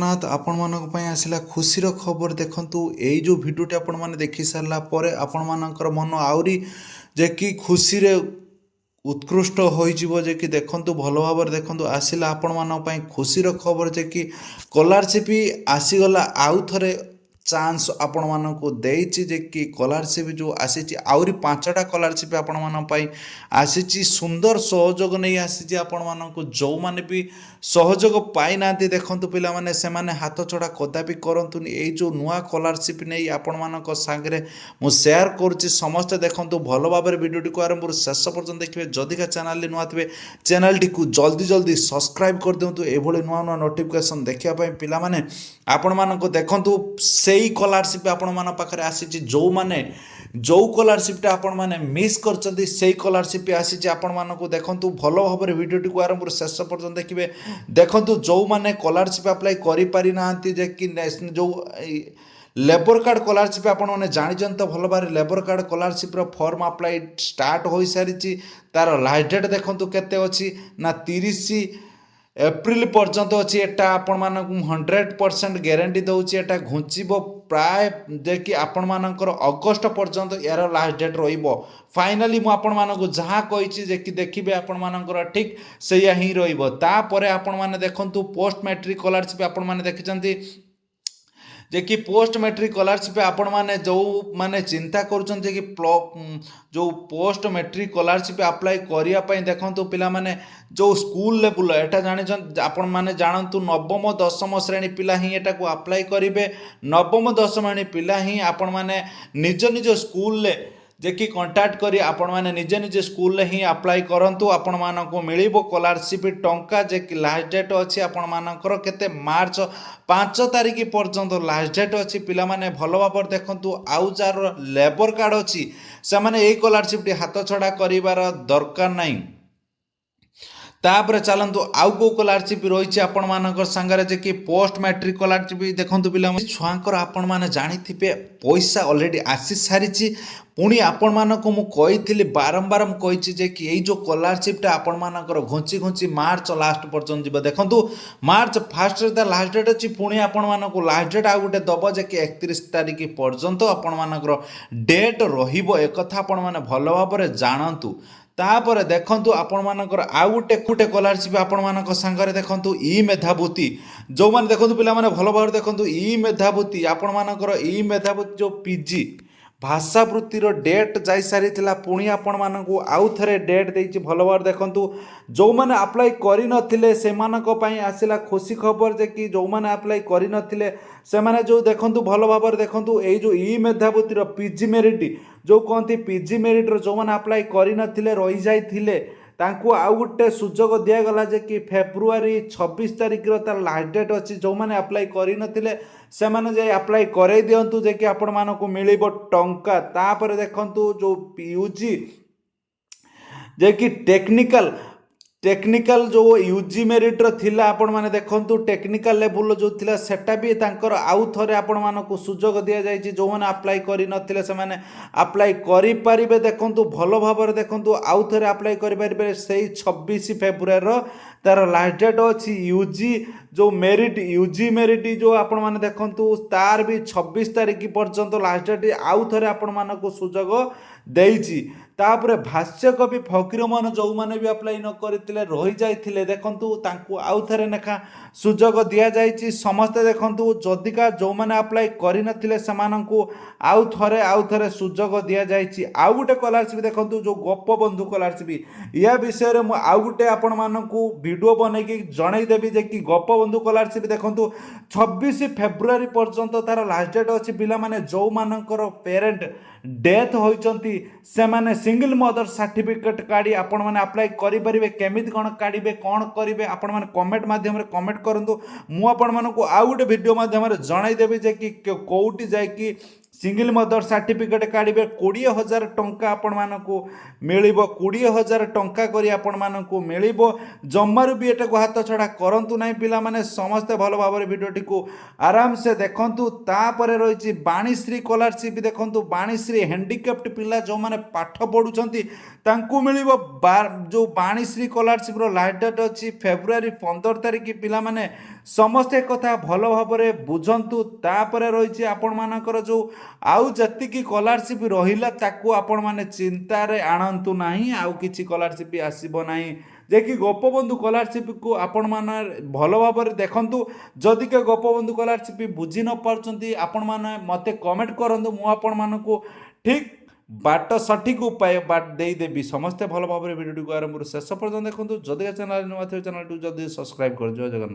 ଜଗନ୍ନାଥ ଆପଣମାନଙ୍କ ପାଇଁ ଆସିଲା ଖୁସିର ଖବର। ଦେଖନ୍ତୁ ଏଇ ଯେଉଁ ଭିଡ଼ିଓଟି ଆପଣମାନେ ଦେଖି ସାରିଲା ପରେ ଆପଣମାନଙ୍କର ମନ ଆହୁରି ଯେ କି ଖୁସିରେ ଉତ୍କୃଷ୍ଟ ହୋଇଯିବ। ଯେ କି ଦେଖନ୍ତୁ ଭଲ ଭାବରେ ଦେଖନ୍ତୁ ଆସିଲା ଆପଣମାନଙ୍କ ପାଇଁ ଖୁସିର ଖବର ଯେ କି ସ୍କଲାରସିପ୍ ଆସିଗଲା। ଆଉ ଥରେ ଚାନ୍ସ ଆପଣମାନଙ୍କୁ ଦେଇଛି ଯେ କି ସ୍କଲାରସିପ୍ ଯେଉଁ ଆସିଛି ଆହୁରି 5ଟା ସ୍କଲାରସିପ୍ ଆପଣମାନଙ୍କ ପାଇଁ ଆସିଛି। ସୁନ୍ଦର ସହଯୋଗ ନେଇ ଆସିଛି ଆପଣମାନଙ୍କୁ। ଯେଉଁମାନେ ବି ସହଯୋଗ ପାଇନାହାନ୍ତି ଦେଖନ୍ତୁ ପିଲାମାନେ ସେମାନେ ହାତ ଛଡ଼ା କଦାପି କରନ୍ତୁନି। ଏଇ ଯେଉଁ ନୂଆ ସ୍କଲାରସିପ୍ ନେଇ ଆପଣମାନଙ୍କ ସାଙ୍ଗରେ ମୁଁ ସେୟାର କରୁଛି। ସମସ୍ତେ ଦେଖନ୍ତୁ ଭଲ ଭାବରେ ଭିଡ଼ିଓଟିକୁ ଆରମ୍ଭରୁ ଶେଷ ପର୍ଯ୍ୟନ୍ତ ଦେଖିବେ। ଯଦିକା ଚ୍ୟାନେଲରେ ନୂଆ ଥିବେ ଚ୍ୟାନେଲଟିକୁ ଜଲ୍ଦି ସବସ୍କ୍ରାଇବ୍ କରିଦିଅନ୍ତୁ ଏଭଳି ନୂଆ ନୋଟିଫିକେସନ୍ ଦେଖିବା ପାଇଁ। ପିଲାମାନେ ଆପଣମାନଙ୍କୁ ଦେଖନ୍ତୁ ସେଇ ସ୍କଲାରସିପ୍ ଆପଣମାନଙ୍କ ପାଖରେ ଆସିଛି। ଯେଉଁ ସ୍କଲାରସିପ୍ଟା ଆପଣମାନେ ମିସ୍ କରିଛନ୍ତି ସେଇ ସ୍କଲାରସିପ୍ ଆସିଛି ଆପଣମାନଙ୍କୁ। ଦେଖନ୍ତୁ ଭଲ ଭାବରେ ଭିଡ଼ିଓଟିକୁ ଆରମ୍ଭରୁ ଶେଷ ପର୍ଯ୍ୟନ୍ତ ଦେଖିବେ। ଦେଖନ୍ତୁ ଯେଉଁମାନେ ସ୍କଲାରସିପ୍ ଆପ୍ଲାଏ କରିପାରିନାହାନ୍ତି ଯେ କି ଯେଉଁ ଲେବର କାର୍ଡ଼ ସ୍କଲାରସିପ୍ ଆପଣମାନେ ଜାଣିଛନ୍ତି ତ ଭଲ ଭାବରେ। ଲେବର କାର୍ଡ଼ ସ୍କଲାରସିପ୍ର ଫର୍ମ ଆପ୍ଲାଏ ଷ୍ଟାର୍ଟ ହୋଇସାରିଛି। ତା'ର ଲାଷ୍ଟ ଡେଟ୍ ଦେଖନ୍ତୁ କେତେ ଅଛି ନା 30 ଏପ୍ରିଲ ପର୍ଯ୍ୟନ୍ତ ଅଛି। ଏଟା ଆପଣମାନଙ୍କୁ 100% ଗ୍ୟାରେଣ୍ଟି ଦେଉଛି। ଏଟା ଘୁଞ୍ଚିବ ପ୍ରାୟ ଯେ କି ଆପଣମାନଙ୍କର ଅଗଷ୍ଟ ପର୍ଯ୍ୟନ୍ତ ଏହାର ଲାଷ୍ଟ ଡେଟ୍ ରହିବ। ଫାଇନାଲି ମୁଁ ଆପଣମାନଙ୍କୁ ଯାହା କହିଛି ଯେ କି ଦେଖିବେ ଆପଣମାନଙ୍କର ଠିକ୍ ସେଇଆ ହିଁ ରହିବ। ତାପରେ ଆପଣମାନେ ଦେଖନ୍ତୁ ପୋଷ୍ଟ ମ୍ୟାଟ୍ରିକ୍ ସ୍କଲାରସିପ୍ ଆପଣମାନେ ଦେଖିଛନ୍ତି ଯେ କି ପୋଷ୍ଟ ମ୍ୟାଟ୍ରିକ୍ ସ୍କଲାରସିପ୍ ଆପଣମାନେ ଯେଉଁମାନେ ଚିନ୍ତା କରୁଛନ୍ତି କି ଯେଉଁ ପୋଷ୍ଟ ମ୍ୟାଟ୍ରିକ୍ ସ୍କଲାରସିପ୍ ଆପ୍ଲାଏ କରିବା ପାଇଁ ଦେଖନ୍ତୁ ପିଲାମାନେ ଯେଉଁ ସ୍କୁଲ ଲେବୁଲ୍ ଏଟା ଜାଣିଛନ୍ତି ଆପଣମାନେ ଜାଣନ୍ତୁ। ନବମ ଦଶମ ଶ୍ରେଣୀ ପିଲା ହିଁ ଏଟାକୁ ଆପ୍ଲାଏ କରିବେ। ନବମ ଦଶମ ଶ୍ରେଣୀ ପିଲା ହିଁ ଆପଣମାନେ ନିଜ ସ୍କୁଲରେ ଯେ କି କଣ୍ଟାକ୍ଟ କରି ଆପଣମାନେ ନିଜ ସ୍କୁଲରେ ହିଁ ଆପ୍ଲାଏ କରନ୍ତୁ। ଆପଣମାନଙ୍କୁ ମିଳିବ ସ୍କଲାରସିପ୍ ଟଙ୍କା। ଯେ କି ଲାଷ୍ଟ ଡେଟ୍ ଅଛି ଆପଣମାନଙ୍କର କେତେ ମାର୍ଚ୍ଚ 5 ତାରିଖ ପର୍ଯ୍ୟନ୍ତ ଲାଷ୍ଟ ଡେଟ୍ ଅଛି। ପିଲାମାନେ ଭଲ ଭାବରେ ଦେଖନ୍ତୁ। ଆଉ ଯାହାର ଲେବର କାର୍ଡ଼ ଅଛି ସେମାନେ ଏଇ ସ୍କଲାରସିପ୍ଟି ହାତ ଛଡ଼ା କରିବାର ଦରକାର ନାହିଁ। ତାପରେ ଚାଲନ୍ତୁ ଆଉ କେଉଁ ସ୍କଲାରସିପ୍ ରହିଛି ଆପଣମାନଙ୍କର ସାଙ୍ଗରେ ଯେ କି ପୋଷ୍ଟ ମ୍ୟାଟ୍ରିକ୍ ସ୍କଲାରସିପ୍ ଦେଖନ୍ତୁ ପିଲାମାନେ ଛୁଆଙ୍କର ଆପଣମାନେ ଜାଣିଥିବେ ପଇସା ଅଲରେଡ଼ି ଆସିସାରିଛି। ପୁଣି ଆପଣମାନଙ୍କୁ ମୁଁ କହିଥିଲି ବାରମ୍ବାର ମୁଁ କହିଛି ଯେ କି ଏଇ ଯେଉଁ ସ୍କଲାରସିପ୍ଟା ଆପଣମାନଙ୍କର ଘୁଞ୍ଚି ମାର୍ଚ୍ଚ ଲାଷ୍ଟ ପର୍ଯ୍ୟନ୍ତ ଯିବ। ଦେଖନ୍ତୁ ମାର୍ଚ୍ଚ 1ରେ ତା ଲାଷ୍ଟ ଡେଟ୍ ଅଛି। ପୁଣି ଆପଣମାନଙ୍କୁ ଲାଷ୍ଟ ଡେଟ୍ ଆଉ ଗୋଟେ ଦେବ ଯେ କି 31 ତାରିଖ ପର୍ଯ୍ୟନ୍ତ ଆପଣମାନଙ୍କର ଡେଟ୍ ରହିବ। ଏକଥା ଆପଣମାନେ ଭଲ ଭାବରେ ଜାଣନ୍ତୁ। ତାପରେ ଦେଖନ୍ତୁ ଆପଣମାନଙ୍କର ଆଉ ଗୋଟେ ସ୍କଲାରସିପ୍ ଆପଣମାନଙ୍କ ସାଙ୍ଗରେ ଦେଖନ୍ତୁ ଇ ମେଧାବୃତ୍ତି। ଯେଉଁମାନେ ଦେଖନ୍ତୁ ପିଲାମାନେ ଭଲ ଭାବରେ ଦେଖନ୍ତୁ ଇ ମେଧାବୃତ୍ତି ଆପଣମାନଙ୍କର ଇ ମେଧାବୃତ୍ତି ଯେଉଁ ପିଜି ଭାଷା ବୃତ୍ତିର ଡେଟ୍ ଯାଇସାରିଥିଲା। ପୁଣି ଆପଣମାନଙ୍କୁ ଆଉ ଥରେ ଡେଟ୍ ଦେଇଛି। ଭଲ ଭାବରେ ଦେଖନ୍ତୁ ଯେଉଁମାନେ ଆପ୍ଲାଏ କରିନଥିଲେ ସେମାନଙ୍କ ପାଇଁ ଆସିଲା ଖୁସି ଖବର ଯେ କି ଯେଉଁମାନେ ଆପ୍ଲାଏ କରିନଥିଲେ ସେମାନେ ଯେଉଁ ଦେଖନ୍ତୁ ଭଲ ଭାବରେ ଦେଖନ୍ତୁ ଏଇ ଯେଉଁ ଇ ମେଧାବୃତ୍ତିର ପିଜି ମେରିଟ୍ ଯେଉଁ କହନ୍ତି ପିଜି ମେରିଟ୍ର ଯେଉଁମାନେ ଆପ୍ଲାଏ କରିନଥିଲେ ରହିଯାଇଥିଲେ ତାଙ୍କୁ ଆଉ ଗୋଟେ ସୁଯୋଗ ଦିଆଗଲା ଯେ କି ଫେବୃଆରୀ 26 ତାରିଖର ତାର ଲାଷ୍ଟ ଡେଟ୍ ଅଛି। ଯେଉଁମାନେ ଆପ୍ଲାଏ କରିନଥିଲେ ସେମାନେ ଯାଇ ଆପ୍ଲାଏ କରେଇ ଦିଅନ୍ତୁ ଯେ କି ଆପଣମାନଙ୍କୁ ମିଳିବ ଟଙ୍କା। ତାପରେ ଦେଖନ୍ତୁ ଯେଉଁ ୟୁଜି ଯେ କି ଟେକ୍ନିକାଲ ଯେଉଁ ୟୁଜି ମେରିଟ୍ର ଥିଲା ଆପଣମାନେ ଦେଖନ୍ତୁ ଟେକ୍ନିକାଲ ଲେବୁଲ୍ର ଯେଉଁ ଥିଲା ସେଟା ବି ତାଙ୍କର ଆଉ ଥରେ ଆପଣମାନଙ୍କୁ ସୁଯୋଗ ଦିଆଯାଇଛି। ଯେଉଁମାନେ ଆପ୍ଲାଏ କରିନଥିଲେ ସେମାନେ ଆପ୍ଲାଏ କରିପାରିବେ। ଦେଖନ୍ତୁ ଭଲ ଭାବରେ ଦେଖନ୍ତୁ ଆଉ ଥରେ ଆପ୍ଲାଏ କରିପାରିବେ। ସେଇ 26 ଫେବୃଆରୀର ତାର ଲାଷ୍ଟ ଡେଟ୍ ଅଛି। ଯେଉଁ ୟୁଜି ମେରିଟ୍ ଯେଉଁ ଆପଣମାନେ ଦେଖନ୍ତୁ ତାର ବି 26 ତାରିଖ ପର୍ଯ୍ୟନ୍ତ ଲାଷ୍ଟ ଡେଟ୍ ଆଉ ଥରେ ଆପଣମାନଙ୍କୁ ସୁଯୋଗ ଦେଇଛି। ତାପରେ ଭାଷ୍ୟ କବି ଫକୀରମୋହନ ଯେଉଁମାନେ ବି ଆପ୍ଲାଏ ନ କରିଥିଲେ ରହିଯାଇଥିଲେ ଦେଖନ୍ତୁ ତାଙ୍କୁ ଆଉ ଥରେ ଲେଖା ସୁଯୋଗ ଦିଆଯାଇଛି। ସମସ୍ତେ ଦେଖନ୍ତୁ ଯଦିକା ଯେଉଁମାନେ ଆପ୍ଲାଏ କରିନଥିଲେ ସେମାନଙ୍କୁ ଆଉ ଥରେ ସୁଯୋଗ ଦିଆଯାଇଛି। ଆଉ ଗୋଟେ ସ୍କଲାରସିପ୍ ଦେଖନ୍ତୁ ଯେଉଁ ଗୋପବନ୍ଧୁ ସ୍କଲାରସିପ୍ ୟା ବିଷୟରେ ମୁଁ ଆଉ ଗୋଟେ ଆପଣମାନଙ୍କୁ ଭିଡ଼ିଓ ବନେଇକି ଜଣେଇଦେବି ଯେ କି ଗୋପବନ୍ଧୁ ସ୍କଲାରସିପ୍ ଦେଖନ୍ତୁ 26 ଫେବୃଆରୀ ପର୍ଯ୍ୟନ୍ତ ତାର ଲାଷ୍ଟ ଡେଟ୍ ଅଛି। ପିଲାମାନେ ଯେଉଁମାନଙ୍କର ପେରେଣ୍ଟ ଡେଥ୍ ହୋଇଛନ୍ତି ସେମାନେ ସିଙ୍ଗଲ ମଦର ସାର୍ଟିଫିକେଟ୍ କାଢ଼ି ଆପଣମାନେ ଆପ୍ଲାଏ କରିପାରିବେ। କେମିତି କ'ଣ କାଢ଼ିବେ କ'ଣ କରିବେ ଆପଣମାନେ କମେଣ୍ଟ ମାଧ୍ୟମରେ କମେଣ୍ଟ କରନ୍ତୁ। ମୁଁ ଆପଣମାନଙ୍କୁ ଆଉ ଗୋଟେ ଭିଡ଼ିଓ ମାଧ୍ୟମରେ ଜଣାଇଦେବି ଯେ କି କେଉଁଠି ଯାଇକି सिंगल मदर सर्टिफिकेट काढ़े 20,000 टंका आपण मानकू मिलिबो 20,000 टंका करी आपण मानकू मिलिबो जम्मारू भी एटा को हाथ छड़ा करंतु नहीं पिला माने समस्ते भल भाव भिडियोटी को आराम से देखंतु तापरे रही बाणीश्री स्कॉलरशिप देखंतु बाणीश्री हैंडिकैप्ड पिला जो माने पाठ पढुचंती तांकू मिलिबो जो बाणीश्री स्कॉलरशिप रो लास्ट डेट अछि फेब्रुआरी 15 तारिख पिला माने समस्ते कथा भल भाव बुझंतु तापरे रही आपण मानकर जो आउ जतिकी स्कॉलरशिप रहिला ताकू आपण माने चिंता रे आणंतु नाही आउ किछि स्कॉलरशिप आसीबो नाही जे कि गोपबंधु स्कॉलरशिप को आपण माने भल भाव देखंतु जदि के गोपबंधु स्कॉलरशिप बुझी न पारचंती आपण माने मते कमेंट करंतु मु आपण मानकू ठीक बाट सठिक उपाय बाट देदेवी समस्ते भल भाव भिडियो को आरंभ शेष पर्यटन देखो जदि चैनल नुआ चैनल जदि सब्सक्राइब कर जय जगन्नाथ।